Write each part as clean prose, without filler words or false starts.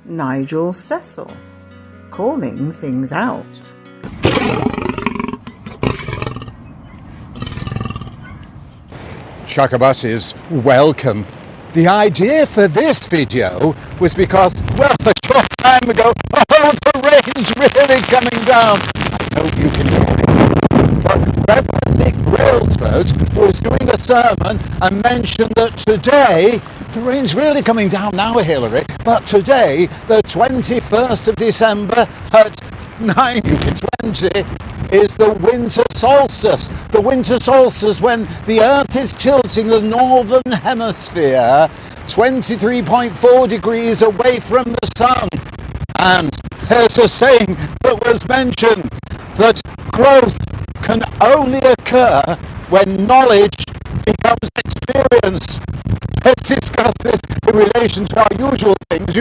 Nigel.cecil, calling things out. Chuckabutties, welcome. The idea for this video was because, well, a short time ago, the rain's really coming down. I hope you can hear it. But Reverend Nick Brailsford was doing a sermon and mentioned that today, the rain's really coming down now, Hillary, but today, the 21st of December at 9:20, is the winter solstice. The winter solstice when the Earth is tilting the northern hemisphere 23.4 degrees away from the sun. And there's a saying that was mentioned that growth can only occur when knowledge becomes experience. Let's discuss this in relation to our usual things,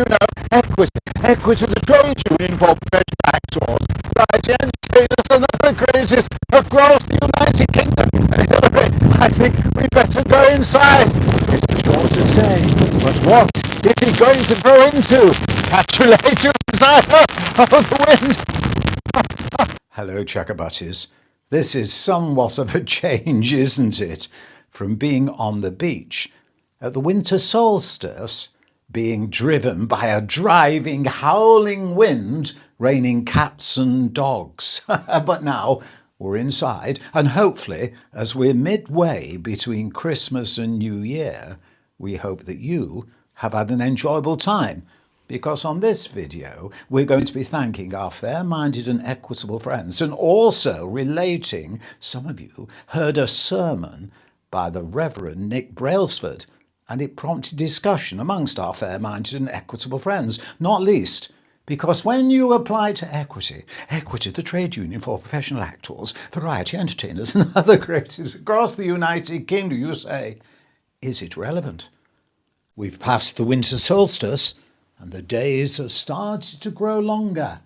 equity, the trade union for professional actors, right, entertainers and other crazes across the United Kingdom. Hillary, I think we better go inside. It's the shortest day, but what is he going to grow into? Catch you later inside the wind. Hello, Chuckabutties. This is somewhat of a change, isn't it, from being on the beach at the winter solstice, being driven by a driving, howling wind, raining cats and dogs. But now we're inside, and hopefully, as we're midway between Christmas and New Year, we hope that you have had an enjoyable time, because on this video, we're going to be thanking our fair-minded and equitable friends, and also relating, some of you heard a sermon by the Reverend Nick Brailsford, and it prompted discussion amongst our fair-minded and equitable friends, not least because when you apply to equity, the trade union for professional actors, variety entertainers and other creatives across the United Kingdom, you say, is it relevant? We've passed the winter solstice and the days have started to grow longer.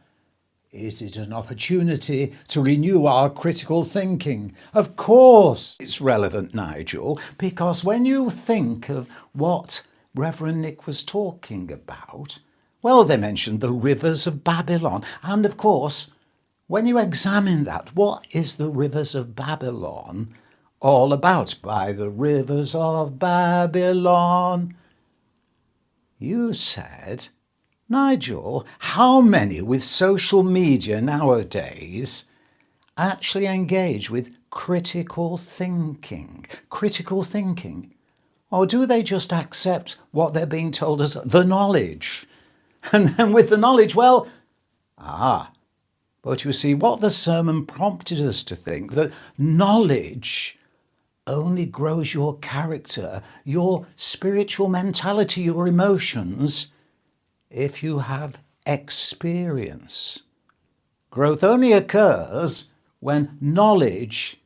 Is it an opportunity to renew our critical thinking? Of course it's relevant, Nigel, because when you think of what Reverend Nick was talking about, well, they mentioned the rivers of Babylon. And of course, when you examine that, what is the rivers of Babylon all about? By the rivers of Babylon, you said, Nigel, how many with social media nowadays actually engage with critical thinking? Critical thinking? Or do they just accept what they're being told as the knowledge? And then with the knowledge, well, but you see, what the sermon prompted us to think, that knowledge only grows your character, your spiritual mentality, your emotions, if you have experience. Growth only occurs when knowledge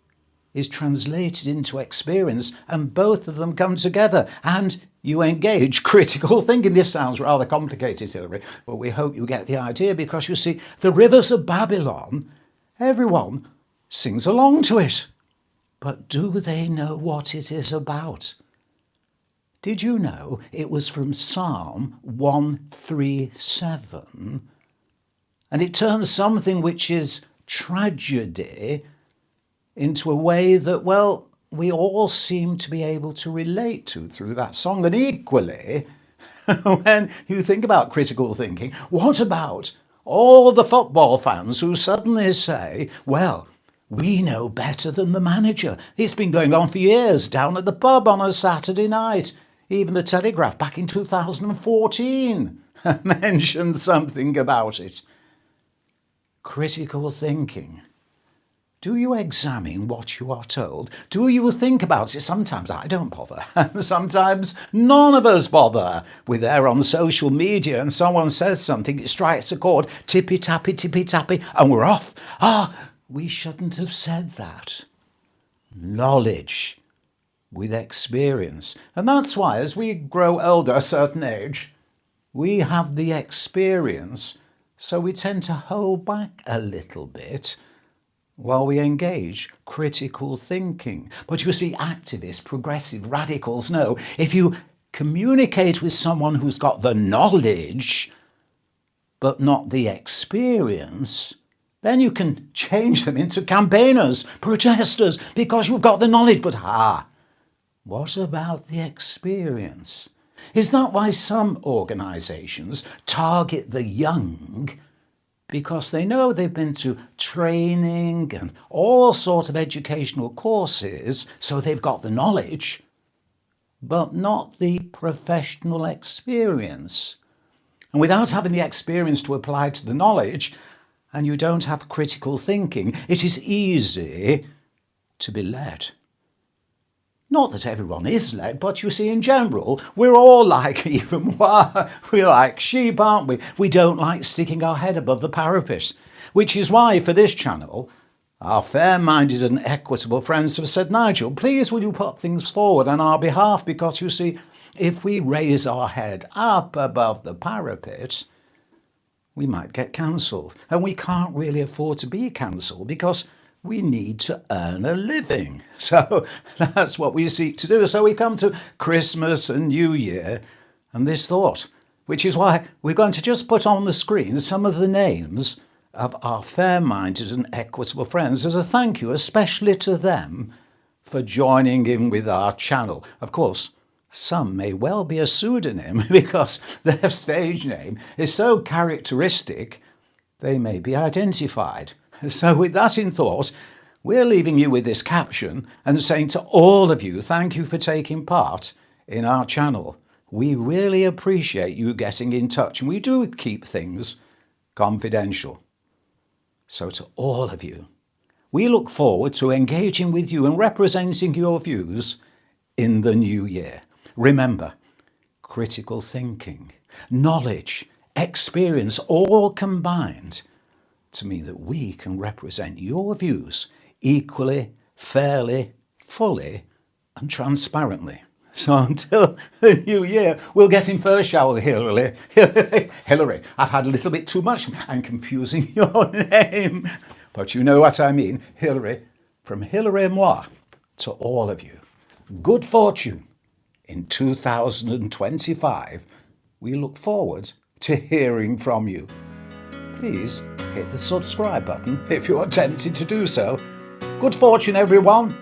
is translated into experience, and both of them come together, and you engage critical thinking. This sounds rather complicated, Hillary, but we hope you get the idea, because you see, the rivers of Babylon, everyone sings along to it. But do they know what it is about? Did you know it was from Psalm 137? And it turns something which is tragedy into a way that, well, we all seem to be able to relate to through that song. And equally, when you think about critical thinking, what about all the football fans who suddenly say, well, we know better than the manager. It's been going on for years down at the pub on a Saturday night. Even the Telegraph back in 2014 mentioned something about it. Critical thinking. Do you examine what you are told? Do you think about it? Sometimes I don't bother. Sometimes none of us bother. We're there on social media and someone says something, it strikes a chord, tippy-tappy, and we're off. We shouldn't have said that. Knowledge with experience. And that's why as we grow older, a certain age, we have the experience, so we tend to hold back a little bit while we engage critical thinking. But you see, activists, progressive radicals know if you communicate with someone who's got the knowledge, but not the experience, then you can change them into campaigners, protesters, because you've got the knowledge. But what about the experience? Is that why some organisations target the young? Because they know they've been to training and all sorts of educational courses, so they've got the knowledge, but not the professional experience. And without having the experience to apply to the knowledge, and you don't have critical thinking, it is easy to be led. Not that everyone is led, but you see, in general, we're all like we're like sheep, aren't we? We don't like sticking our head above the parapet, which is why for this channel, our fair-minded and equitable friends have said, Nigel, please will you put things forward on our behalf? Because you see, if we raise our head up above the parapet, we might get cancelled. And we can't really afford to be cancelled because we need to earn a living. So that's what we seek to do. So we come to Christmas and New Year and this thought, which is why we're going to just put on the screen some of the names of our fair-minded and equitable friends as a thank you, especially to them, for joining in with our channel. Of course, some may well be a pseudonym because their stage name is so characteristic they may be identified. So with that in thought, we're leaving you with this caption and saying to all of you, thank you for taking part in our channel. We really appreciate you getting in touch, and we do keep things confidential. So to all of you, we look forward to engaging with you and representing your views in the new year. Remember, critical thinking, knowledge, experience, all combined to mean that we can represent your views equally, fairly, fully, and transparently. So until the new year, we'll get in first, shall we, Hillary? Hillary, I've had a little bit too much. I'm confusing your name. But you know what I mean. Hillary, from Hillary et moi to all of you, good fortune in 2025. We look forward to hearing from you. Please hit the subscribe button if you're tempted to do so. Good fortune, everyone.